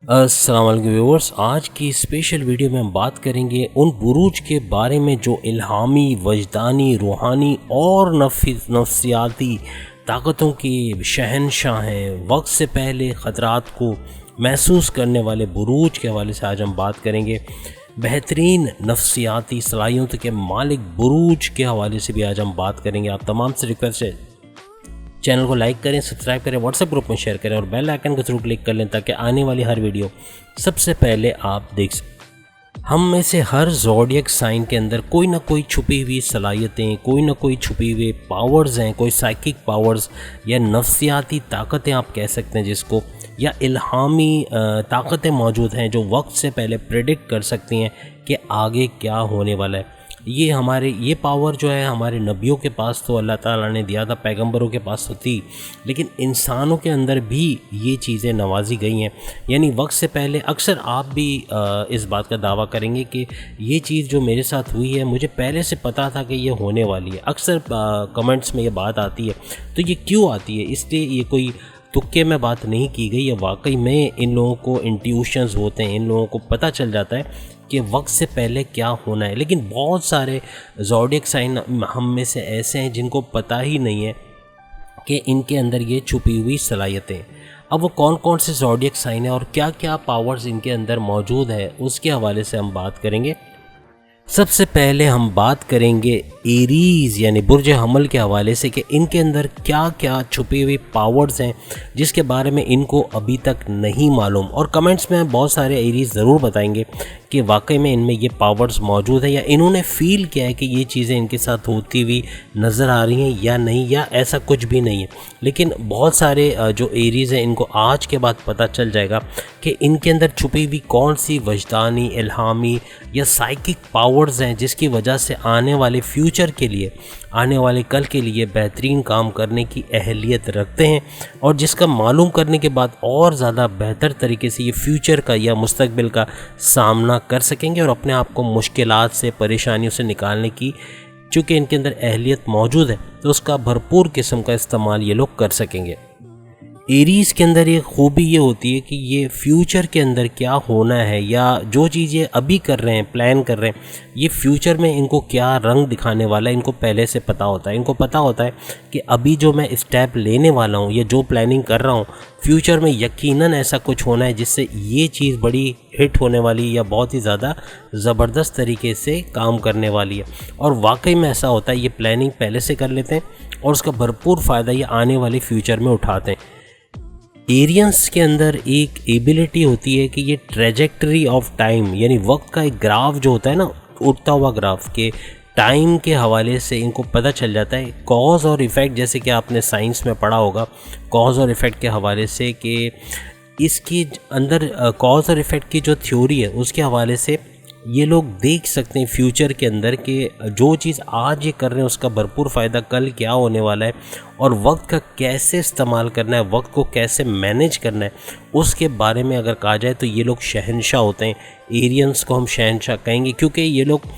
अस्सलाम वालेकुम व्यूअर्स। आज की स्पेशल वीडियो में हम बात करेंगे उन बुरूज के बारे में जो इल्हामी, वजदानी, रूहानी और नफ्सियाती ताकतों के शहंशाह हैं। वक्त से पहले ख़तरात को महसूस करने वाले बुरूज के हवाले से आज हम बात करेंगे। बेहतरीन नफ्सियाती सलाहियतों के मालिक बुरूज के हवाले से भी आज हम बात करेंगे। आप तमाम से रिक्वेस्ट है, चैनल को लाइक करें, सब्सक्राइब करें, व्हाट्सएप ग्रुप में शेयर करें और बेल आइकन को जरूर क्लिक कर लें ताकि आने वाली हर वीडियो सबसे पहले आप देख सकें। हम में से हर ज़ोडिएक साइन के अंदर कोई ना कोई छुपी हुई सलाहियतें, कोई ना कोई छुपी हुए पावर्स हैं, कोई साइकिक पावर्स या नफ्सियाती ताकतें आप कह सकते हैं जिसको, या इल्हामी ताकतें मौजूद हैं जो वक्त से पहले प्रेडिक्ट कर सकती हैं कि आगे क्या होने वाला है। ये पावर जो है हमारे नबियों के पास तो अल्लाह ताला ने दिया था, पैगंबरों के पास तो थी, लेकिन इंसानों के अंदर भी ये चीज़ें नवाजी गई हैं। यानी वक्त से पहले अक्सर आप भी इस बात का दावा करेंगे कि ये चीज़ जो मेरे साथ हुई है मुझे पहले से पता था कि ये होने वाली है। अक्सर कमेंट्स में ये बात आती है। तो ये क्यों आती है? इसलिए ये कोई तुक्के में बात नहीं की गई है, वाकई में इन लोगों को इंट्यूशंस होते हैं, इन लोगों को पता चल जाता है कि वक्त से पहले क्या होना है। लेकिन बहुत सारे ज़ोडिएक साइन हम में से ऐसे हैं जिनको पता ही नहीं है कि इनके अंदर ये छुपी हुई सलाहियतें। अब वो कौन कौन से ज़ोडिएक साइन है और क्या क्या पावर्स इनके अंदर मौजूद है उसके हवाले से हम बात करेंगे। सबसे पहले हम बात करेंगे एरीज़ यानी बुर्ज हमल के हवाले से कि इनके अंदर क्या क्या छुपी हुई पावर्स हैं जिसके बारे में इनको अभी तक नहीं मालूम। और कमेंट्स में बहुत सारे एरीज़ ज़रूर बताएंगे कि वाकई में इनमें ये पावर्स मौजूद है या इन्होंने फ़ील किया है कि ये चीज़ें इनके साथ होती हुई नज़र आ रही हैं या नहीं, या ऐसा कुछ भी नहीं है। लेकिन बहुत सारे जो एरीज़ हैं इनको आज के बाद पता चल जाएगा कि इनके अंदर छुपी हुई कौन सी वजदानी, इल्हामी या साइकिक पावर्स हैं जिसकी वजह से आने वाले फ्यूचर के लिए, आने वाले कल के लिए बेहतरीन काम करने की अहलियत रखते हैं और जिसका मालूम करने के बाद और ज़्यादा बेहतर तरीके से ये फ्यूचर का या मुस्तकबिल का सामना कर सकेंगे और अपने आप को मुश्किलात से, परेशानियों से निकालने की, चूँकि इनके अंदर अहलियत मौजूद है तो उसका भरपूर किस्म का इस्तेमाल ये लोग कर सकेंगे। एरीज़ के अंदर एक खूबी ये होती है कि ये फ्यूचर के अंदर क्या होना है या जो चीज़ ये अभी कर रहे हैं, प्लान कर रहे हैं, ये फ्यूचर में इनको क्या रंग दिखाने वाला है इनको पहले से पता होता है। इनको पता होता है कि अभी जो मैं स्टेप लेने वाला हूँ या जो प्लानिंग कर रहा हूँ, फ्यूचर में यकीनन ऐसा कुछ होना है जिससे ये चीज़ बड़ी हिट होने वाली या बहुत ही ज़्यादा ज़बरदस्त तरीके से काम करने वाली है। और वाकई में ऐसा होता है, ये प्लानिंग पहले से कर लेते हैं और उसका भरपूर फ़ायदा ये आने वाले फ्यूचर में उठाते हैं। एरियंस के अंदर एक एबिलिटी होती है कि ये ट्रेजेक्टरी ऑफ टाइम यानी वक्त का एक ग्राफ जो होता है ना, उड़ता हुआ ग्राफ के टाइम के हवाले से इनको पता चल जाता है। कॉज और इफ़ेक्ट, जैसे कि आपने साइंस में पढ़ा होगा कॉज और इफ़ेक्ट के हवाले से, कि इसकी अंदर कॉज और इफ़ेक्ट की जो थ्योरी है उसके हवाले से ये लोग देख सकते हैं फ्यूचर के अंदर कि जो चीज़ आज ये कर रहे हैं उसका भरपूर फ़ायदा कल क्या होने वाला है और वक्त का कैसे इस्तेमाल करना है, वक्त को कैसे मैनेज करना है, उसके बारे में अगर कहा जाए तो ये लोग शहंशाह होते हैं। एरियंस को हम शहंशाह कहेंगे क्योंकि ये लोग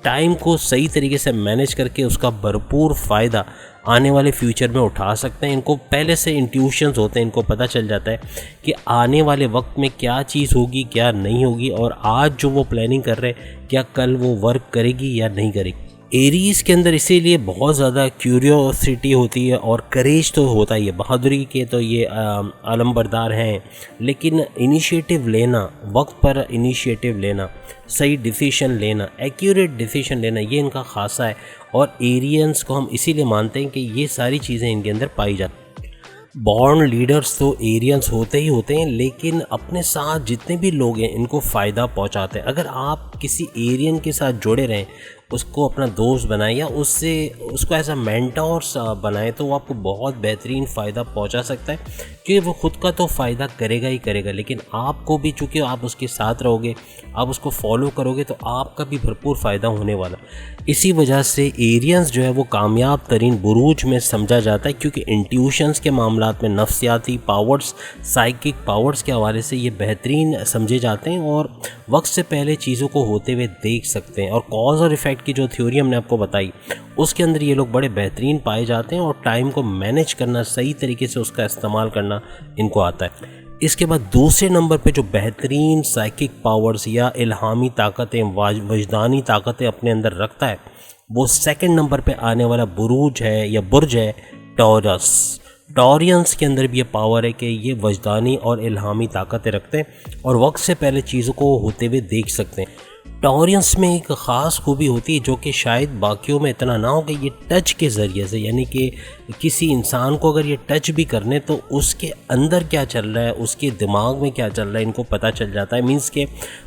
टाइम को सही तरीके से मैनेज करके उसका भरपूर फ़ायदा आने वाले फ्यूचर में उठा सकते हैं। इनको पहले से इंट्यूशंस होते हैं, इनको पता चल जाता है कि आने वाले वक्त में क्या चीज़ होगी, क्या नहीं होगी, और आज जो वो प्लानिंग कर रहे हैं क्या कल वो वर्क करेगी या नहीं करेगी। एरीज़ के अंदर इसीलिए बहुत ज़्यादा क्यूरियोसिटी होती है और करेज तो होता ही है, बहादुरी के तो ये आलमबरदार हैं, लेकिन इनिशिएटिव लेना, वक्त पर इनिशिएटिव लेना, सही डिसीशन लेना, एक्यूरेट डिसीशन लेना, ये इनका खासा है। और एरियंस को हम इसीलिए मानते हैं कि ये सारी चीज़ें इनके अंदर पाई जाती हैं। बॉर्न लीडर्स तो एरियंस होते ही होते हैं, लेकिन अपने साथ जितने भी लोग हैं इनको फ़ायदा पहुंचाते हैं। अगर आप किसी एरियन के साथ जुड़े रहें, उसको अपना दोस्त बनाएं या उसको ऐसा मेंटोर बनाएं तो वो आपको बहुत बेहतरीन फ़ायदा पहुंचा सकता है, क्योंकि वो ख़ुद का तो फ़ायदा करेगा ही करेगा, लेकिन आपको भी, चूँकि आप उसके साथ रहोगे, आप उसको फॉलो करोगे तो आपका भी भरपूर फ़ायदा होने वाला। इसी वजह से एरियंस जो है वो कामयाब तरीन बुरूज में समझा जाता है, क्योंकि इंट्यूशंस के मामलात में, नफ्सियाती पावर्स, साइकिक पावर्स के हवाले से ये बेहतरीन समझे जाते हैं और वक्त से पहले चीज़ों को होते हुए देख सकते हैं। और कॉज और इफ़ेक्ट की जो थ्योरी हमने आपको बताई उसके अंदर ये लोग बड़े बेहतरीन पाए जाते हैं और टाइम को मैनेज करना, सही तरीके से उसका इस्तेमाल करना इनको आता है। इसके बाद दूसरे नंबर पे जो बेहतरीन साइकिक पावर्स या इल्हामी ताकतें, वजदानी ताकतें अपने अंदर रखता है, वो सेकंड नंबर पे आने वाला बुरूज है या बुर्ज है टॉरस। टॉरियंस के अंदर भी ये पावर है कि ये वजदानी और इल्हामी ताकतें रखते हैं और वक्त से पहले चीज़ों को होते हुए देख सकते हैं। टॉरियंस में एक ख़ास खूबी होती है जो कि शायद बाकियों में इतना ना हो, कि ये टच के ज़रिए से, यानी कि किसी इंसान को अगर ये टच भी करने तो उसके अंदर क्या चल रहा है, उसके दिमाग में क्या चल रहा है, इनको पता चल जाता है। मींस के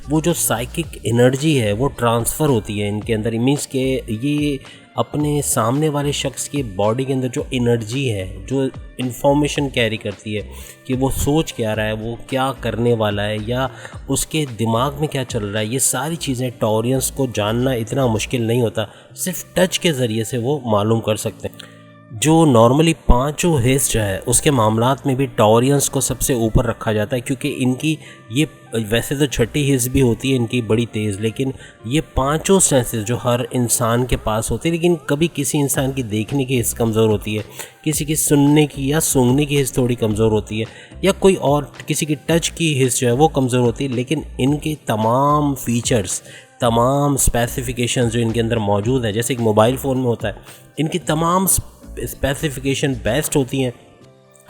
वो जो साइकिक एनर्जी है वो ट्रांसफ़र होती है इनके अंदर। मींस के ये अपने सामने वाले शख्स की बॉडी के अंदर जो एनर्जी है, जो इन्फॉर्मेशन कैरी करती है कि वो सोच क्या रहा है, वो क्या करने वाला है, या उसके दिमाग में क्या चल रहा है, ये सारी चीज़ें टॉरियंस को जानना इतना मुश्किल नहीं होता, सिर्फ टच के ज़रिए से वो मालूम कर सकते हैं। जो नॉर्मली पांचों हिस्स जो है उसके मामलात में भी टॉरियंस को सबसे ऊपर रखा जाता है, क्योंकि इनकी ये वैसे तो छठी हिस्स भी होती है इनकी बड़ी तेज़, लेकिन ये पांचों सेंसेस जो हर इंसान के पास होती है, लेकिन कभी किसी इंसान की देखने की हिस्स कमज़ोर होती है, किसी की सुनने की या सूंघने की हिस्स थोड़ी कमज़ोर होती है, या कोई और किसी की टच की हिस्स जो है वो कमज़ोर होती है, लेकिन इनके तमाम फीचर्स, तमाम स्पेसिफिकेशन जो इनके अंदर मौजूद है, जैसे एक मोबाइल फ़ोन में होता है, इनकी तमाम स्पेसिफिकेशन बेस्ट होती हैं,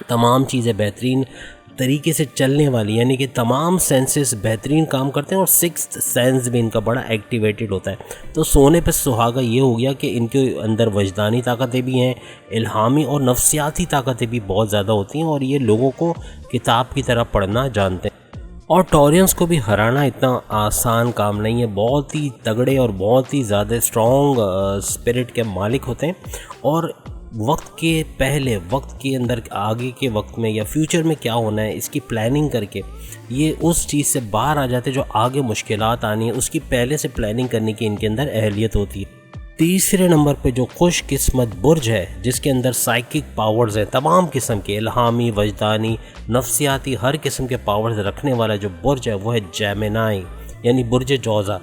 तमाम चीज़ें बेहतरीन तरीके से चलने वाली, यानी कि तमाम सेंसेस बेहतरीन काम करते हैं और सिक्स्थ सेंस भी इनका बड़ा एक्टिवेटेड होता है। तो सोने पे सुहागा ये हो गया कि इनके अंदर वजदानी ताकतें भी हैं, इल्हामी और नफ्सियाती ताकतें भी बहुत ज़्यादा होती हैं, और ये लोगों को किताब की तरह पढ़ना जानते हैं। और टॉरियंस को भी हराना इतना आसान काम नहीं है, बहुत ही तगड़े और बहुत ही ज़्यादा स्ट्रॉन्ग स्पिरिट के मालिक होते हैं, और वक्त के पहले, वक्त के अंदर आगे के वक्त में या फ्यूचर में क्या होना है इसकी प्लानिंग करके ये उस चीज़ से बाहर आ जाते, जो आगे मुश्किलात आनी है उसकी पहले से प्लानिंग करने की इनके अंदर अहलियत होती है। तीसरे नंबर पे जो खुशकिस्मत बुर्ज है, जिसके अंदर साइकिक पावर्स हैं तमाम किस्म के, इल्हामी, वजदानी, नफ्सियाती, हर किस्म के पावर्स रखने वाला जो बुर्ज है वो है जेमिनाई, यानी बुर्ज जौज़ा।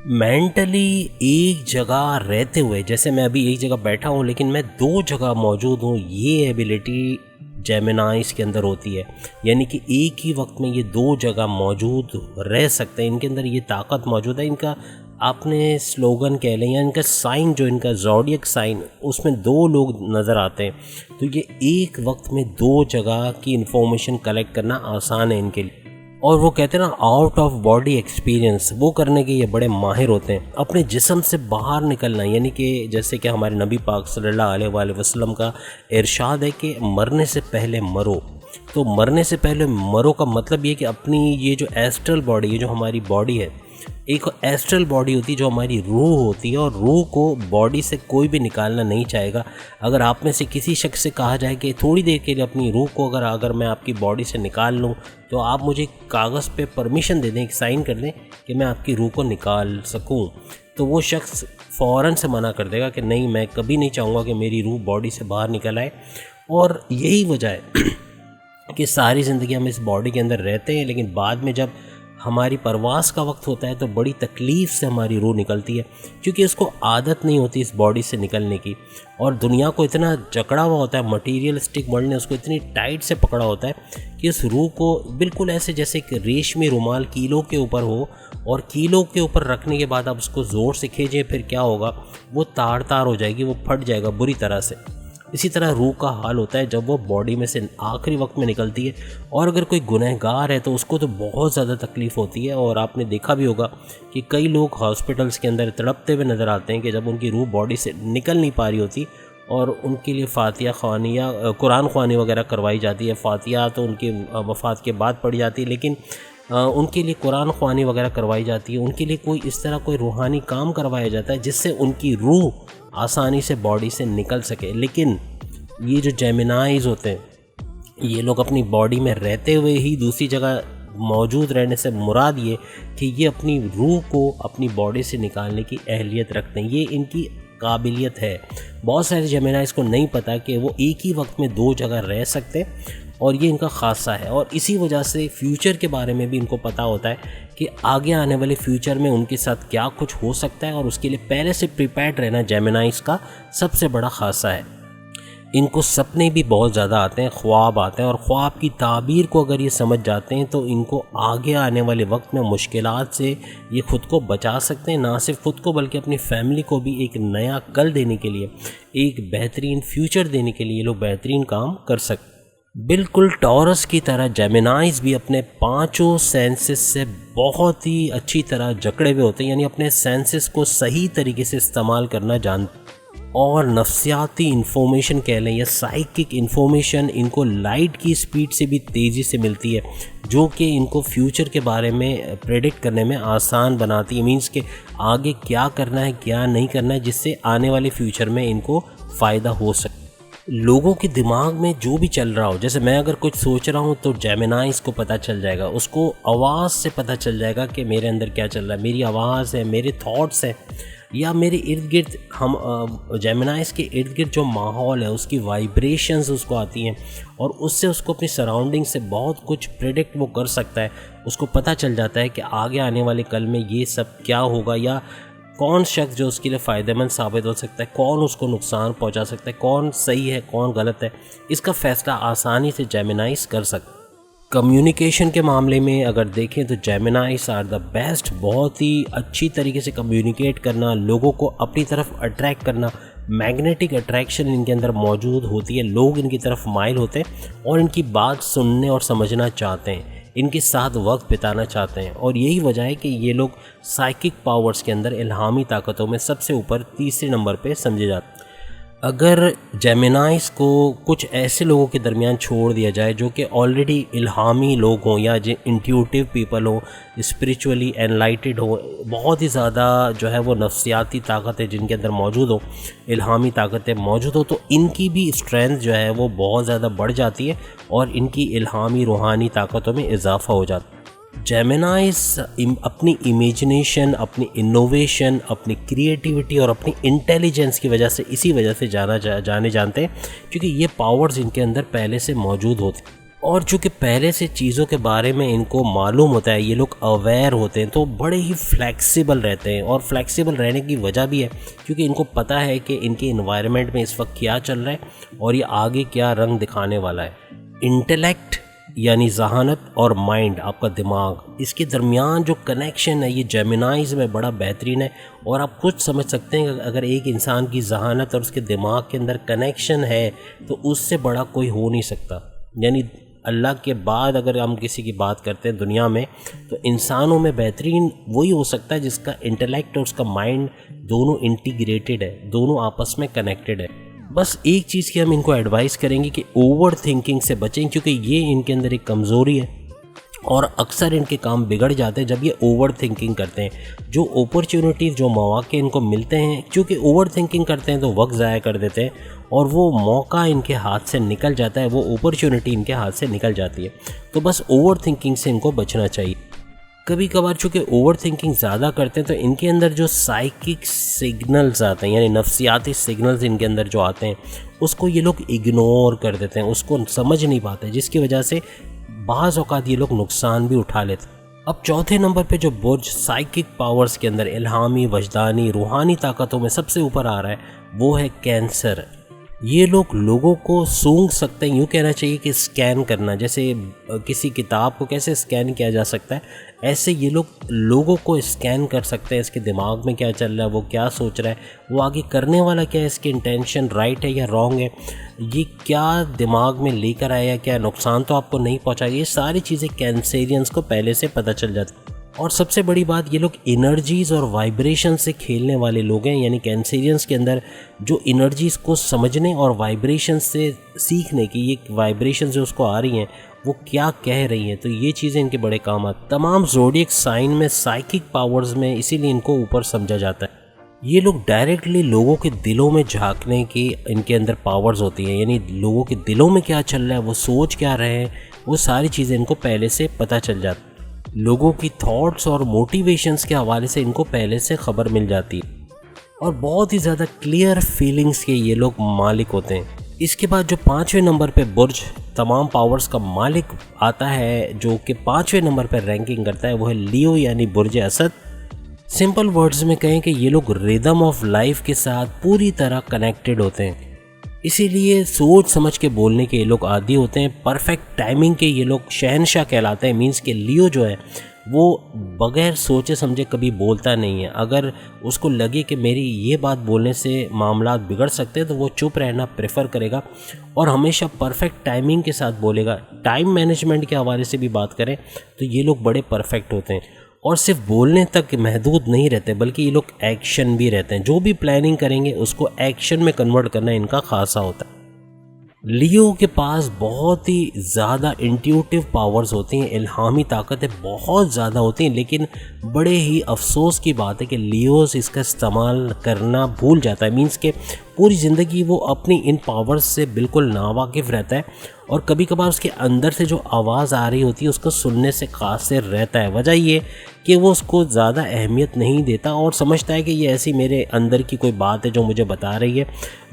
मेंटली एक जगह रहते हुए, जैसे मैं अभी एक जगह बैठा हूँ लेकिन मैं दो जगह मौजूद हूँ, ये एबिलिटी जेमिनाइज के अंदर होती है, यानी कि एक ही वक्त में ये दो जगह मौजूद रह सकते हैं, इनके अंदर ये ताकत मौजूद है। इनका आपने स्लोगन कह लें या इनका साइन, जो इनका ज़ोडिएक साइन, उसमें दो लोग नज़र आते हैं, तो ये एक वक्त में दो जगह की इन्फॉर्मेशन कलेक्ट करना आसान है इनके लिए। और वो कहते हैं ना, आउट ऑफ बॉडी एक्सपीरियंस, वो करने के ये बड़े माहिर होते हैं। अपने जिस्म से बाहर निकलना, यानी कि जैसे कि हमारे नबी पाक सल्लल्लाहु अलैहि वसल्लम का इरशाद है कि मरने से पहले मरो। तो मरने से पहले मरो का मतलब ये कि अपनी ये जो एस्ट्रल बॉडी, ये जो हमारी बॉडी है, एक एस्ट्रल बॉडी होती है जो हमारी रूह होती है, और रूह को बॉडी से कोई भी निकालना नहीं चाहेगा। अगर आप में से किसी शख्स से कहा जाए कि थोड़ी देर के लिए अपनी रूह को अगर मैं आपकी बॉडी से निकाल लूँ, तो आप मुझे कागज़ पे परमिशन दे दें, एक साइन कर दें कि मैं आपकी रूह को निकाल सकूँ, तो वो शख्स फ़ौरन से मना कर देगा कि नहीं, मैं कभी नहीं चाहूँगा कि मेरी रूह बॉडी से बाहर निकल आए। और यही वजह है कि सारी ज़िंदगी हम इस बॉडी के अंदर रहते हैं, लेकिन बाद में जब हमारी परवास का वक्त होता है तो बड़ी तकलीफ़ से हमारी रूह निकलती है, क्योंकि उसको आदत नहीं होती इस बॉडी से निकलने की, और दुनिया को इतना जकड़ा हुआ होता है, मटीरियलिस्टिक वर्ल्ड ने उसको इतनी टाइट से पकड़ा होता है कि उस रूह को बिल्कुल ऐसे जैसे एक रेशमी रुमाल कीलो के ऊपर हो, और कीलो के ऊपर रखने के बाद आप उसको ज़ोर से खींचें, फिर क्या होगा, वो तार तार हो जाएगी, वो फट जाएगा बुरी तरह से। इसी तरह रूह का हाल होता है जब वो बॉडी में से आखिरी वक्त में निकलती है। और अगर कोई गुनहगार है तो उसको तो बहुत ज़्यादा तकलीफ़ होती है, और आपने देखा भी होगा कि कई लोग हॉस्पिटल्स के अंदर तड़पते हुए नज़र आते हैं कि जब उनकी रूह बॉडी से निकल नहीं पा रही होती, और उनके लिए फ़ातिहा ख़वानी या कुरान ख़वानी वगैरह करवाई जाती है। फ़ातिहा तो उनके वफ़ात के बाद पढ़ी जाती है, लेकिन उनके लिए कुरान ख़वानी वगैरह करवाई जाती है, उनके लिए कोई इस तरह कोई रूहानी काम करवाया जाता है जिससे उनकी रूह आसानी से बॉडी से निकल सके। लेकिन ये जो जेमिनाइज होते हैं, ये लोग अपनी बॉडी में रहते हुए ही दूसरी जगह मौजूद रहने से मुराद ये कि ये अपनी रूह को अपनी बॉडी से निकालने की अहलियत रखते हैं, ये इनकी काबिलियत है। बहुत सारे जेमिनाइज को नहीं पता कि वो एक ही वक्त में दो जगह रह सकते हैं, और ये इनका ख़ासा है। और इसी वजह से फ्यूचर के बारे में भी इनको पता होता है कि आगे आने वाले फ्यूचर में उनके साथ क्या कुछ हो सकता है, और उसके लिए पहले से प्रिपेयर्ड रहना जेमिनाइज का सबसे बड़ा ख़ासा है। इनको सपने भी बहुत ज़्यादा आते हैं, ख्वाब आते हैं, और ख्वाब की ताबीर को अगर ये समझ जाते हैं तो इनको आगे आने वाले वक्त में मुश्किलात से ये ख़ुद को बचा सकते हैं। ना सिर्फ ख़ुद को बल्कि अपनी फैमिली को भी एक नया कल देने के लिए, एक बेहतरीन फ्यूचर देने के लिए ये लोग बेहतरीन काम कर सकते हैं। बिल्कुल टॉरस की तरह जेमिनाइज भी अपने 5 सेंसेस से बहुत ही अच्छी तरह जकड़े हुए होते हैं, यानी अपने सेंसेस को सही तरीके से इस्तेमाल करना जानते हैं। और नफ्सियाती इन्फॉर्मेशन कह लें या साइकिक इन्फॉर्मेशन इनको लाइट की स्पीड से भी तेज़ी से मिलती है, जो कि इनको फ्यूचर के बारे में प्रेडिक्ट करने में आसान बनाती है। मींस कि आगे क्या करना है क्या नहीं करना है, जिससे आने वाले फ्यूचर में इनको फ़ायदा हो सके। लोगों के दिमाग में जो भी चल रहा हो, जैसे मैं अगर कुछ सोच रहा हूँ तो जेमिनाइज को पता चल जाएगा, उसको आवाज़ से पता चल जाएगा कि मेरे अंदर क्या चल रहा है, मेरी आवाज़ है, मेरे थॉट्स हैं, या मेरे इर्द गिर्द हम जेमिनाइज के इर्द गिर्द जो माहौल है उसकी वाइब्रेशंस उसको आती हैं, और उससे उसको अपनी सराउंडिंग से बहुत कुछ प्रेडिक्ट वो कर सकता है। उसको पता चल जाता है कि आगे आने वाले कल में ये सब क्या होगा, या कौन शख्स जो उसके लिए फ़ायदेमंद साबित हो सकता है, कौन उसको नुकसान पहुंचा सकता है, कौन सही है कौन गलत है, इसका फ़ैसला आसानी से जेमिनाइज कर सकता है। कम्युनिकेशन के मामले में अगर देखें तो जेमिनाइज आर द बेस्ट, बहुत ही अच्छी तरीके से कम्युनिकेट करना, लोगों को अपनी तरफ अट्रैक्ट करना, मैग्नेटिक अट्रैक्शन इनके अंदर मौजूद होती है, लोग इनकी तरफ माइल होते हैं और इनकी बात सुनने और समझना चाहते हैं, इनके साथ वक्त बिताना चाहते हैं। और यही वजह है कि ये लोग साइकिक पावर्स के अंदर इल्हामी ताकतों में सबसे ऊपर तीसरे नंबर पे समझे जाते हैं। अगर जेमिनाइज को कुछ ऐसे लोगों के दरमियान छोड़ दिया जाए जो कि ऑलरेडी इल्हामी लोग हों, या जो इंट्यूटिव पीपल हो, स्पिरिचुअली एनलाइटेड हो, बहुत ही ज़्यादा जो है वो नफ्सियाती ताकतें जिनके अंदर मौजूद हो, इल्हामी ताकतें मौजूद हो, तो इनकी भी स्ट्रेंथ जो है वो बहुत ज़्यादा बढ़ जाती है और इनकी इल्हामी रूहानी ताकतों में इजाफ़ा हो जाता है। जेमिनाइज अपनी इमेजिनेशन, अपनी इनोवेशन, अपनी क्रिएटिविटी और अपनी इंटेलिजेंस की वजह से इसी वजह से जाने जानते हैं, क्योंकि ये पावर्स इनके अंदर पहले से मौजूद होते हैं। और चूँकि पहले से चीज़ों के बारे में इनको मालूम होता है, ये लोग अवेयर होते हैं, तो बड़े ही फ्लेक्सिबल रहते हैं। और फ्लेक्सिबल रहने की वजह भी है क्योंकि इनको पता है कि इनके इन्वायरमेंट में इस वक्त क्या चल रहा है और ये आगे क्या रंग दिखाने वाला है। इंटेलेक्ट यानी जहानत और माइंड, आपका दिमाग, इसके दरमियान जो कनेक्शन है ये जेमिनाइज में बड़ा बेहतरीन है। और आप कुछ समझ सकते हैं कि अगर एक इंसान की जहानत और उसके दिमाग के अंदर कनेक्शन है तो उससे बड़ा कोई हो नहीं सकता। यानी अल्लाह के बाद अगर हम किसी की बात करते हैं दुनिया में, तो इंसानों में बेहतरीन वही हो सकता है जिसका इंटेलेक्ट और उसका माइंड दोनों इंटीग्रेटेड है, दोनों आपस में कनेक्टेड है। बस एक चीज़ की हम इनको एडवाइस करेंगे कि ओवर थिंकिंग से बचें, क्योंकि ये इनके अंदर एक कमज़ोरी है और अक्सर इनके काम बिगड़ जाते हैं जब ये ओवर थिंकिंग करते हैं। जो अपॉर्चुनिटीज़, जो मौके इनको मिलते हैं, क्योंकि ओवर थिंकिंग करते हैं तो वक्त ज़ाया कर देते हैं और वो मौका इनके हाथ से निकल जाता है, वो अपॉर्चुनिटी इनके हाथ से निकल जाती है। तो बस ओवर थिंकिंग से इनको बचना चाहिए। कभी कभार चूँकि ओवर थिंकिंग ज़्यादा करते हैं तो इनके अंदर जो साइकिक सिग्नल्स आते हैं, यानी नफ्सियाती सिग्नल्स इनके अंदर जो आते हैं, उसको ये लोग इग्नोर कर देते हैं, उसको समझ नहीं पाते, जिसकी वजह से बाज़ औक़ात ये लोग नुकसान भी उठा लेते हैं। अब चौथे नंबर पे जो बुर्ज साइकिक पावर्स के अंदर इल्हामी, वजदानी, रूहानी ताकतों में सबसे ऊपर आ रहा है, वो है कैंसर। ये लोग लोगों को सूंघ सकते हैं, यूँ कहना चाहिए कि स्कैन करना, जैसे किसी किताब को कैसे स्कैन किया जा सकता है, ऐसे ये लोग लोगों को स्कैन कर सकते हैं। इसके दिमाग में क्या चल रहा है, वो क्या सोच रहा है, वो आगे करने वाला क्या है, इसकी इंटेंशन राइट है या रॉन्ग है, ये क्या दिमाग में लेकर आया, क्या नुकसान तो आपको नहीं पहुँचाएगा, ये सारी चीज़ें कैंसेरियंस को पहले से पता चल जाती है। और सबसे बड़ी बात, ये लोग एनर्जीज़ और वाइब्रेशन से खेलने वाले लोग हैं, यानी कैंसेरियंस के अंदर जो एनर्जीज़ को समझने और वाइब्रेशन से सीखने की, ये वाइब्रेशन जो उसको आ रही हैं वो क्या कह रही हैं, तो ये चीज़ें इनके बड़े काम आती। तमाम ज़ोडिएक साइन में साइकिक पावर्स में इसीलिए इनको ऊपर समझा जाता है। ये लोग डायरेक्टली लोगों के दिलों में झांकने की इनके अंदर पावर्स होती हैं, यानी लोगों के दिलों में क्या चल रहा है, वो सोच क्या रहे हैं, वो सारी चीज़ें इनको पहले से पता चल जाती। लोगों की थॉट्स और मोटिवेशंस के हवाले से इनको पहले से खबर मिल जाती है और बहुत ही ज़्यादा क्लियर फीलिंग्स के ये लोग मालिक होते हैं। इसके बाद जो 5वें नंबर पे बुर्ज तमाम पावर्स का मालिक आता है, जो कि 5वें नंबर पर रैंकिंग करता है, वो है लियो यानी बुर्ज असद। सिंपल वर्ड्स में कहें कि ये लोग रिदम ऑफ लाइफ के साथ पूरी तरह कनेक्टेड होते हैं। इसीलिए सोच समझ के बोलने के ये लोग आदी होते हैं। परफेक्ट टाइमिंग के ये लोग शहंशाह कहलाते हैं। मीन्स के लियो जो है वो बगैर सोचे समझे कभी बोलता नहीं है। अगर उसको लगे कि मेरी ये बात बोलने से मामलात बिगड़ सकते हैं तो वो चुप रहना प्रेफर करेगा और हमेशा परफेक्ट टाइमिंग के साथ बोलेगा। टाइम मैनेजमेंट के हवाले से भी बात करें तो ये लोग बड़े परफेक्ट होते हैं और सिर्फ बोलने तक महदूद नहीं रहते बल्कि ये लोग एक्शन भी रहते हैं। जो भी प्लानिंग करेंगे उसको एक्शन में कन्वर्ट करना इनका खासा होता है। लियो के पास बहुत ही ज़्यादा इंट्यूटिव पावर्स होती हैं, इल्हामी ताकतें बहुत ज़्यादा होती हैं, लेकिन बड़े ही अफसोस की बात है कि लियोस इसका इस्तेमाल करना भूल जाता है। मींस के पूरी ज़िंदगी वो अपनी इन पावर्स से बिल्कुल नावाकिफ़ रहता है और कभी कभार उसके अंदर से जो आवाज़ आ रही होती है उसको सुनने से कासिर रहता है। वजह ये कि वो उसको ज़्यादा अहमियत नहीं देता और समझता है कि ये ऐसी मेरे अंदर की कोई बात है जो मुझे बता रही है,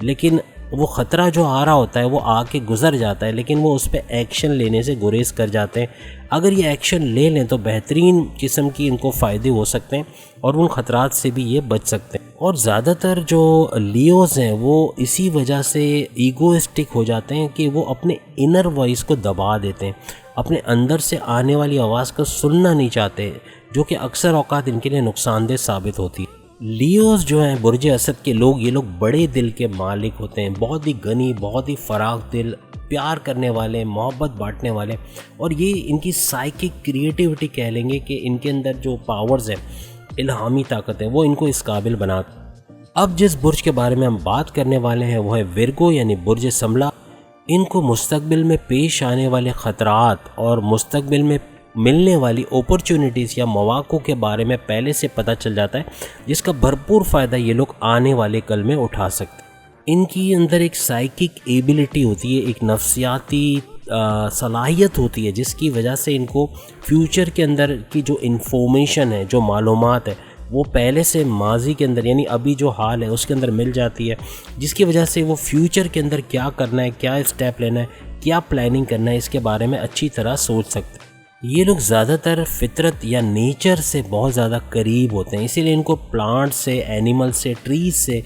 लेकिन वो ख़तरा जो आ रहा होता है वो आके गुज़र जाता है, लेकिन वो उस पर एक्शन लेने से गुरेज कर जाते हैं। अगर ये एक्शन ले लें तो बेहतरीन किस्म की इनको फ़ायदे हो सकते हैं और उन ख़तरात से भी ये बच सकते हैं। और ज़्यादातर जो लियोज़ हैं वो इसी वजह से ईगोइस्टिक हो जाते हैं कि वो अपने इनर वॉइस को दबा देते हैं, अपने अंदर से आने वाली आवाज़ को सुनना नहीं चाहते, जो कि अक्सर औक़ात इनके लिए नुकसानदेह साबित होती है। लियोज़ जो हैं बुर्ज असद के लोग, ये लोग बड़े दिल के मालिक होते हैं, बहुत ही गनी, बहुत ही फराग दिल, प्यार करने वाले, मोहब्बत बांटने वाले, और ये इनकी साइकिक क्रिएटिविटी कह लेंगे कि इनके अंदर जो पावर्स हैं, इल्हामी ताकत है, वो इनको इस काबिल बनाते। अब जिस बुर्ज के बारे में हम बात करने वाले हैं वो है विर्गो यानी बुर्ज समला। इनको मुस्तकबिल में पेश आने वाले ख़तरात और मुस्तकबिल में मिलने वाली अपॉर्चुनिटीज़ या मौक़ों के बारे में पहले से पता चल जाता है, जिसका भरपूर फ़ायदा ये लोग आने वाले कल में उठा सकते हैं। इनकी अंदर एक साइकिक एबिलिटी होती है, एक नफ्सियाती सलाहियत होती है, जिसकी वजह से इनको फ्यूचर के अंदर की जो इन्फॉर्मेशन है, जो मालूमात है, वो पहले से माजी के अंदर यानी अभी जो हाल है उसके अंदर मिल जाती है, जिसकी वजह से वो फ्यूचर के अंदर क्या करना है, क्या स्टेप लेना है, क्या प्लानिंग करना है, इसके बारे में अच्छी तरह सोच सकते हैं। ये लोग ज़्यादातर फितरत या नेचर से बहुत ज़्यादा करीब होते हैं, इसीलिए इनको प्लांट से, एनिमल से, ट्रीज से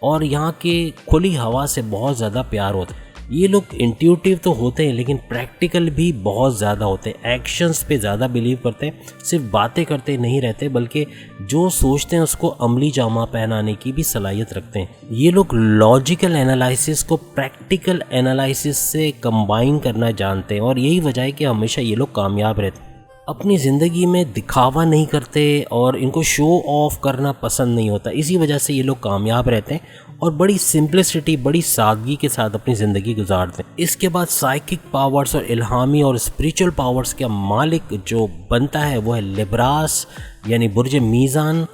और यहाँ के खुली हवा से बहुत ज़्यादा प्यार होता है। ये लोग इंट्यूटिव तो होते हैं लेकिन प्रैक्टिकल भी बहुत ज़्यादा होते हैं, एक्शंस पे ज़्यादा बिलीव करते हैं, सिर्फ बातें करते नहीं रहते बल्कि जो सोचते हैं उसको अमली जामा पहनाने की भी सलाहियत रखते हैं। ये लोग लॉजिकल एनालिसिस को प्रैक्टिकल एनालिसिस से कंबाइन करना जानते हैं और यही वजह है कि हमेशा ये लोग कामयाब रहते हैं। अपनी ज़िंदगी में दिखावा नहीं करते और इनको शो ऑफ करना पसंद नहीं होता, इसी वजह से ये लोग कामयाब रहते हैं और बड़ी सिंपलिसिटी, बड़ी सादगी के साथ अपनी ज़िंदगी गुजारते हैं। इसके बाद साइकिक पावर्स और इल्हामी और स्पिरिचुअल पावर्स का मालिक जो बनता है वो है लिब्रास यानी बुर्ज मीज़ान।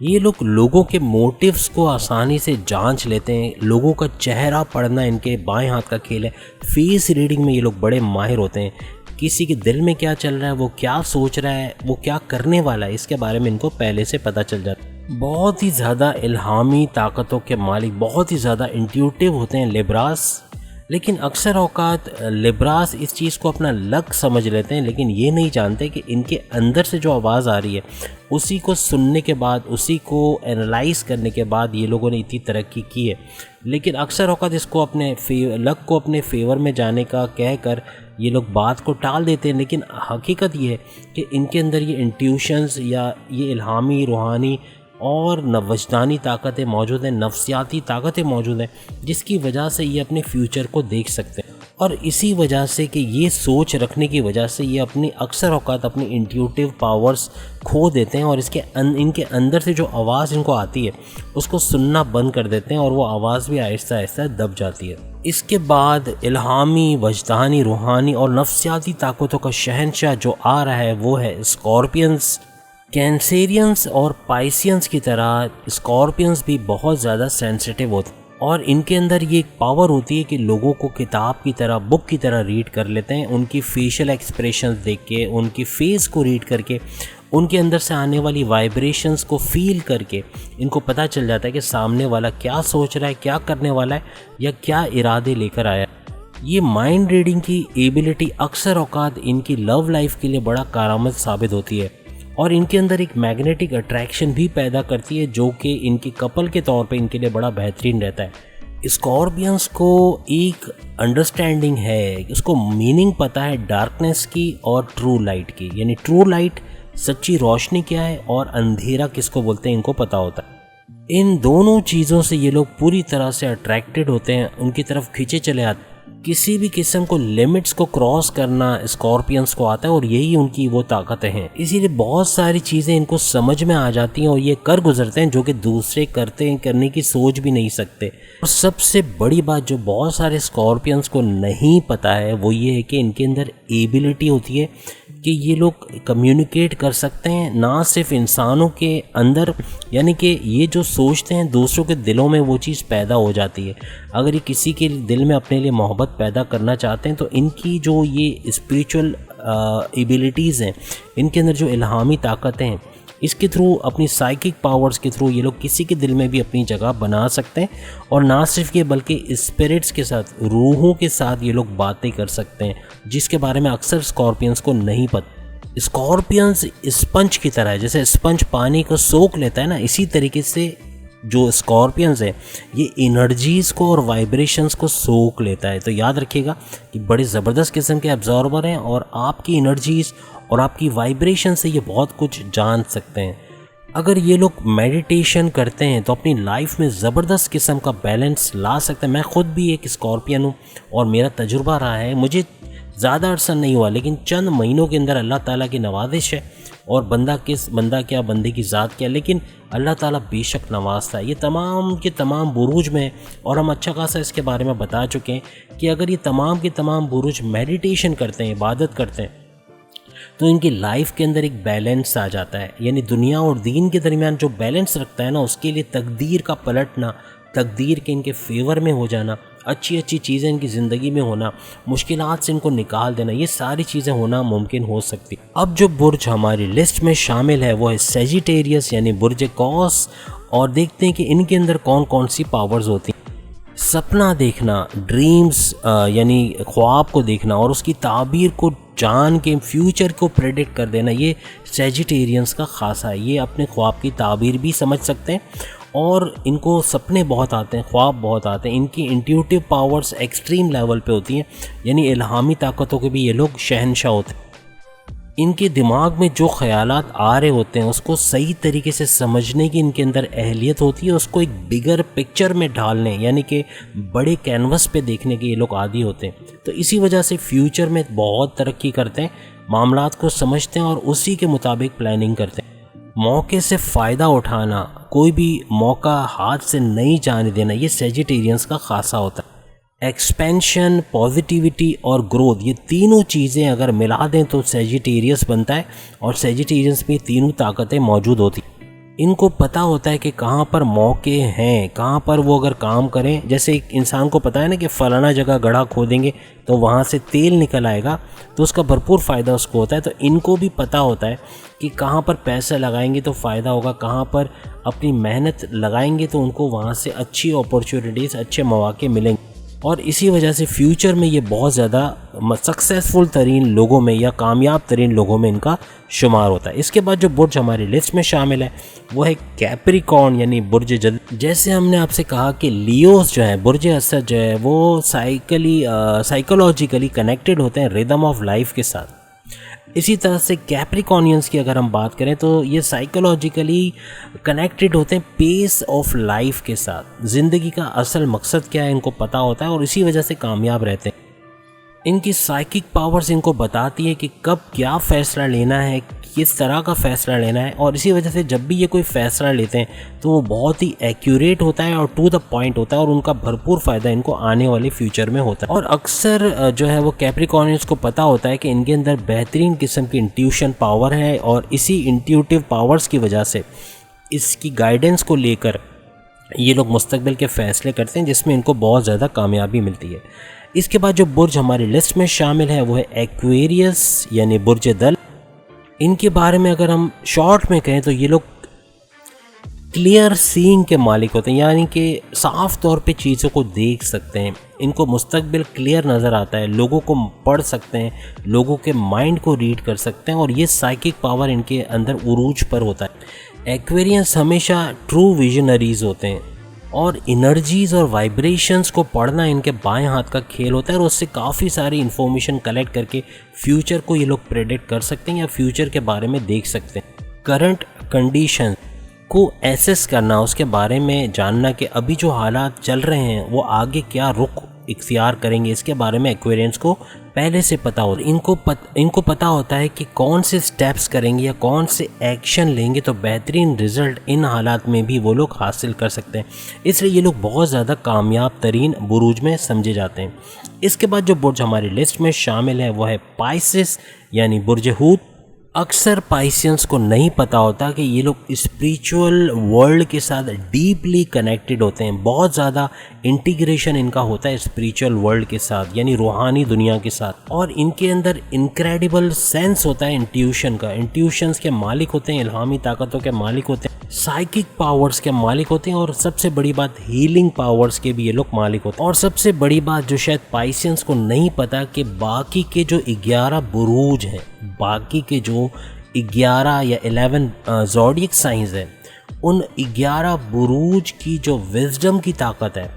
ये लोग लोगों के मोटिव्स को आसानी से जांच लेते हैं, लोगों का चेहरा पढ़ना इनके बाएं हाथ का खेल है, फेस रीडिंग में ये लोग बड़े माहिर होते हैं। किसी के दिल में क्या चल रहा है, वो क्या सोच रहा है, वो क्या करने वाला है, इसके बारे में इनको पहले से पता चल जाता है। बहुत ही ज़्यादा इल्हामी ताकतों के मालिक, बहुत ही ज़्यादा इंट्यूटिव होते हैं लिब्रास। लेकिन अक्सर औकात लिब्रास इस चीज़ को अपना लक समझ लेते हैं, लेकिन ये नहीं जानते कि इनके अंदर से जो आवाज़ आ रही है उसी को सुनने के बाद, उसी को एनालाइज करने के बाद ये लोगों ने इतनी तरक्की की है। लेकिन अक्सर औकात इसको अपने लक को अपने फेवर में जाने का कहकर ये लोग बात को टाल देते हैं, लेकिन हकीकत ये है कि इनके अंदर ये इंट्यूशंस या ये इल्हामी, रूहानी और वजदानी ताकतें मौजूद हैं, नफ्सियाती ताकतें मौजूद हैं, जिसकी वजह से ये अपने फ्यूचर को देख सकते हैं। और इसी वजह से कि ये सोच रखने की वजह से ये अपनी अक्सर औकात अपनी इंट्यूटिव पावर्स खो देते हैं और इनके अंदर से जो आवाज़ इनको आती है उसको सुनना बंद कर देते हैं और वो आवाज़ भी आहिस्ता आहिस्ता दब जाती है। इसके बाद इल्हामी, वजदानी, रूहानी और नफ्सियाती ताकतों का शहंशाह जो आ रहा है वो है स्कॉर्पियंस। कैंसेरियंस और पाइसियंस की तरह स्कॉर्पियंस भी बहुत ज़्यादा सेंसिटिव होते हैं और इनके अंदर ये एक पावर होती है कि लोगों को किताब की तरह, बुक की तरह रीड कर लेते हैं। उनकी फेशियल एक्सप्रेशंस देख के, उनकी फेस को रीड करके, उनके अंदर से आने वाली वाइब्रेशंस को फील करके इनको पता चल जाता है कि सामने वाला क्या सोच रहा है, क्या करने वाला है या क्या इरादे लेकर आया है। ये माइंड रीडिंग की एबिलिटी अक्सर औकात इनकी लव लाइफ के लिए बड़ा कारआमद साबित होती है और इनके अंदर एक मैग्नेटिक अट्रैक्शन भी पैदा करती है जो कि इनकी कपल के तौर पे इनके लिए बड़ा बेहतरीन रहता है। स्कॉर्पियंस को एक अंडरस्टैंडिंग है, उसको मीनिंग पता है डार्कनेस की और ट्रू लाइट की, यानी ट्रू लाइट सच्ची रोशनी क्या है और अंधेरा किसको बोलते हैं इनको पता होता है। इन दोनों चीज़ों से ये लोग पूरी तरह से अट्रैक्टेड होते हैं, उनकी तरफ खींचे चले आते हैं। किसी भी किस्म को लिमिट्स को क्रॉस करना स्कॉर्पियंस को आता है और यही उनकी वो ताकतें हैं। इसीलिए बहुत सारी चीज़ें इनको समझ में आ जाती हैं और ये कर गुजरते हैं जो कि दूसरे करने की सोच भी नहीं सकते। और सबसे बड़ी बात जो बहुत सारे स्कॉर्पियंस को नहीं पता है वो ये है कि इनके अंदर एबिलिटी होती है कि ये लोग कम्युनिकेट कर सकते हैं ना सिर्फ इंसानों के अंदर, यानी कि ये जो सोचते हैं दूसरों के दिलों में वो चीज़ पैदा हो जाती है। अगर ये किसी के दिल में अपने लिए मोहब्बत पैदा करना चाहते हैं तो इनकी जो ये स्पिरिचुअल एबिलिटीज़ हैं, इनके अंदर जो इल्हामी ताकतें हैं, इसके थ्रू अपनी साइकिक पावर्स के थ्रू ये लोग किसी के दिल में भी अपनी जगह बना सकते हैं। और ना सिर्फ ये बल्कि स्पिरिट्स के साथ, रूहों के साथ ये लोग बातें कर सकते हैं, जिसके बारे में अक्सर स्कॉर्पियंस को नहीं पता। स्कॉर्पियंस स्पंज की तरह है, जैसे स्पंज पानी को सोख लेता है ना, इसी तरीके से जो स्कॉर्पियंस है ये एनर्जीज़ को और वाइब्रेशंस को सोख लेता है। तो याद रखिएगा कि बड़े ज़बरदस्त किस्म के एब्जॉर्बर हैं और आपकी एनर्जीज़ और आपकी वाइब्रेशन से ये बहुत कुछ जान सकते हैं। अगर ये लोग मेडिटेशन करते हैं तो अपनी लाइफ में ज़बरदस्त किस्म का बैलेंस ला सकते हैं। मैं ख़ुद भी एक स्कॉर्पियन हूँ और मेरा तजुर्बा रहा है। मुझे ज़्यादा अरसा नहीं हुआ लेकिन चंद महीनों के अंदर अल्लाह ताला की नवाजिश है। और बंदा क्या बंदे की ज़ात क्या, लेकिन अल्लाह ताला बेशक नवाजता है। ये तमाम के तमाम बुरूज में, और हम अच्छा खासा इसके बारे में बता चुके हैं कि अगर ये तमाम के तमाम बुरूज मेडिटेशन करते हैं, इबादत करते हैं, तो इनकी लाइफ के अंदर एक बैलेंस आ जाता है। यानी दुनिया और दीन के दरमियान जो बैलेंस रखता है ना, उसके लिए तकदीर का पलटना, तकदीर के इनके फेवर में हो जाना, अच्छी अच्छी चीज़ें इनकी ज़िंदगी में होना, मुश्किलात से इनको निकाल देना, ये सारी चीज़ें होना मुमकिन हो सकती। अब जो बुर्ज हमारी लिस्ट में शामिल है वो है सेजिटेरियस यानी बुर्ज कौस। और देखते हैं कि इनके अंदर कौन कौन सी पावर्स होती हैं। सपना देखना, ड्रीम्स यानी ख्वाब को देखना और उसकी ताबीर को जान के फ्यूचर को प्रेडिक्ट कर देना, ये सेजिटेरियंस का खासा है। ये अपने ख्वाब की ताबीर भी समझ सकते हैं और इनको सपने बहुत आते हैं, ख्वाब बहुत आते हैं। इनकी इंट्यूटिव पावर्स एक्सट्रीम लेवल पे होती हैं, यानी इल्हामी ताकतों के भी ये लोग शहनशाह होते हैं। इनके दिमाग में जो ख्यालात आ रहे होते हैं उसको सही तरीके से समझने की इनके अंदर अहलियत होती है, उसको एक बिगर पिक्चर में ढालने यानी कि बड़े कैनवस पे देखने के ये लोग आदी होते हैं। तो इसी वजह से फ्यूचर में बहुत तरक्की करते हैं, मामलात को समझते हैं और उसी के मुताबिक प्लानिंग करते हैं। मौके से फ़ायदा उठाना, कोई भी मौका हाथ से नहीं जाने देना, ये सेजिटेरियंस का खासा होता है। एक्सपेंशन, पॉजिटिविटी और ग्रोथ, ये तीनों चीज़ें अगर मिला दें तो सेजिटेरियस बनता है और सेजिटेरियंस में तीनों ताकतें मौजूद होती हैं। इनको पता होता है कि कहाँ पर मौके हैं, कहाँ पर वो अगर काम करें, जैसे एक इंसान को पता है ना कि फ़लाना जगह गड्ढा खोदेंगे तो वहाँ से तेल निकल आएगा, तो उसका भरपूर फ़ायदा उसको होता है। तो इनको भी पता होता है कि कहाँ पर पैसा लगाएंगे तो फ़ायदा होगा, कहाँ पर अपनी मेहनत लगाएंगे तो उनको वहाँ से अच्छी अपॉर्चुनिटीज़, अच्छे मौके मिलेंगे। और इसी वजह से फ्यूचर में ये बहुत ज़्यादा सक्सेसफुल तरीन लोगों में या कामयाब तरीन लोगों में इनका शुमार होता है। इसके बाद जो बुर्ज हमारी लिस्ट में शामिल है वो है कैप्रिकॉर्न यानी बुर्ज जद। जैसे हमने आपसे कहा कि लियोस जो है, बुर्ज असद जो है, वो साइकोलॉजिकली कनेक्टेड होते हैं रिदम ऑफ लाइफ के साथ। इसी तरह से कैप्रिकॉर्नियंस की अगर हम बात करें तो ये साइकोलॉजिकली कनेक्टेड होते हैं पेस ऑफ लाइफ के साथ। ज़िंदगी का असल मकसद क्या है इनको पता होता है और इसी वजह से कामयाब रहते हैं। इनकी साइकिक पावर्स इनको बताती है कि कब क्या फ़ैसला लेना है, किस तरह का फ़ैसला लेना है, और इसी वजह से जब भी ये कोई फ़ैसला लेते हैं तो वो बहुत ही एक्यूरेट होता है और टू द पॉइंट होता है और उनका भरपूर फ़ायदा इनको आने वाले फ्यूचर में होता है। और अक्सर जो है वो कैप्रिकॉर्नियंस को पता होता है कि इनके अंदर बेहतरीन किस्म की इंट्यूशन पावर है और इसी इंट्यूटिव पावर्स की वजह से इसकी गाइडेंस को लेकर ये लोग मुस्तकबिल के फ़ैसले करते हैं जिसमें इनको बहुत ज़्यादा कामयाबी मिलती है। इसके बाद जो बुर्ज हमारी लिस्ट में शामिल है वो है एक्वेरियस यानी बुर्ज दल। इनके बारे में अगर हम शॉर्ट में कहें तो ये लोग क्लियर सीइंग के मालिक होते हैं, यानी कि साफ़ तौर पे चीज़ों को देख सकते हैं। इनको मुस्तकबिल क्लियर नज़र आता है, लोगों को पढ़ सकते हैं, लोगों के माइंड को रीड कर सकते हैं और ये साइकिक पावर इनके अंदर उरूज पर होता है। एक्वेरियंस हमेशा ट्रू विजनरीज होते हैं, और एनर्जीज और वाइब्रेशंस को पढ़ना इनके बाएं हाथ का खेल होता है और उससे काफ़ी सारी इन्फॉर्मेशन कलेक्ट करके फ्यूचर को ये लोग प्रेडिक्ट कर सकते हैं या फ्यूचर के बारे में देख सकते हैं। करंट कंडीशन को एसेस करना, उसके बारे में जानना कि अभी जो हालात चल रहे हैं वो आगे क्या रुख इख्तियार करेंगे, इसके बारे में एक्वेरियंस को पहले से पता हो। इनको पता होता है कि कौन से स्टेप्स करेंगे या कौन से एक्शन लेंगे तो बेहतरीन रिजल्ट इन हालात में भी वो लोग हासिल कर सकते हैं। इसलिए ये लोग बहुत ज़्यादा कामयाब तरीन बुरूज में समझे जाते हैं। इसके बाद जो बुर्ज हमारी लिस्ट में शामिल है वो है पाइसेस यानी बुर्ज हूत। अक्सर पाइसियंस को नहीं पता होता कि ये लोग स्पिरिचुअल वर्ल्ड के साथ डीपली कनेक्टेड होते हैं। बहुत ज़्यादा इंटीग्रेशन इनका होता है स्पिरिचुअल वर्ल्ड के साथ यानी रूहानी दुनिया के साथ, और इनके अंदर इनक्रेडिबल सेंस होता है इंट्यूशन का। इंट्यूशंस के मालिक होते हैं, इल्हामी ताकतों के मालिक होते हैं, साइकिक पावर्स के मालिक होते हैं और सबसे बड़ी बात हीलिंग पावर्स के भी ये लोग मालिक होते हैं। और सबसे बड़ी बात जो शायद पाइसियंस को नहीं पता कि बाकी के जो 11 बुरूज हैं, बाकी के जो 11 या 11 ज़ोडिएक साइंस हैं, उन 11 बुरूज की जो विजडम की ताकत है,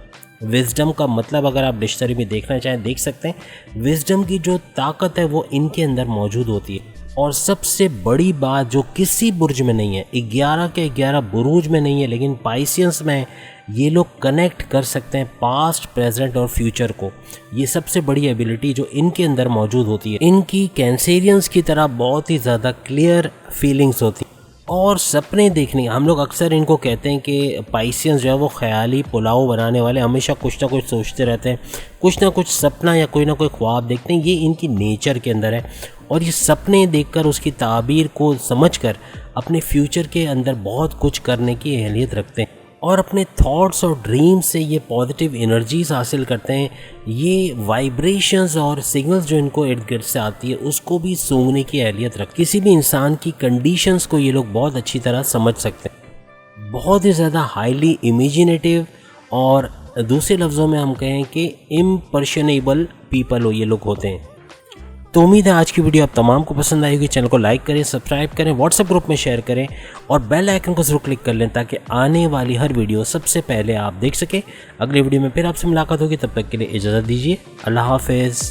विजडम का मतलब अगर आप डिक्शनरी में देखना चाहें देख सकते हैं, विजडम की जो ताकत है वो इनके अंदर मौजूद होती है। और सबसे बड़ी बात जो किसी बुर्ज में नहीं है, 11 के 11 बुरूज में नहीं है, लेकिन पाइसियंस में ये लोग कनेक्ट कर सकते हैं पास्ट, प्रेजेंट और फ्यूचर को। ये सबसे बड़ी एबिलिटी जो इनके अंदर मौजूद होती है। इनकी कैंसेरियंस की तरह बहुत ही ज़्यादा क्लियर फीलिंग्स होती है और सपने देखने। हम लोग अक्सर इनको कहते हैं कि पाइसियंस जो है वो ख्याली पुलाव बनाने वाले, हमेशा कुछ ना कुछ सोचते रहते हैं, कुछ ना कुछ सपना या कोई ना कोई ख्वाब देखते हैं। ये इनकी नेचर के अंदर है और ये सपने देखकर उसकी ताबीर को समझकर अपने फ्यूचर के अंदर बहुत कुछ करने की अहलियत रखते हैं और अपने थॉट्स और ड्रीम्स से ये पॉजिटिव एनर्जीज हासिल करते हैं। ये वाइब्रेशंस और सिग्नल्स जो इनको इर्द गिर्द से आती है उसको भी सूंघने की अहलियत रखते हैं। किसी भी इंसान की कंडीशंस को ये लोग बहुत अच्छी तरह समझ सकते हैं। बहुत ही ज़्यादा हाईली इमेजिनेटिव और दूसरे लफ्ज़ों में हम कहें कि इम्पर्शनेबल पीपल हो ये लोग होते हैं। तो उम्मीद है आज की वीडियो आप तमाम को पसंद आएगी। चैनल को लाइक करें, सब्सक्राइब करें, व्हाट्सएप ग्रुप में शेयर करें और बेल आइकन को जरूर क्लिक कर लें ताकि आने वाली हर वीडियो सबसे पहले आप देख सकें। अगले वीडियो में फिर आपसे मुलाकात होगी, तब तक के लिए इजाज़त दीजिए। अल्लाह हाफिज़।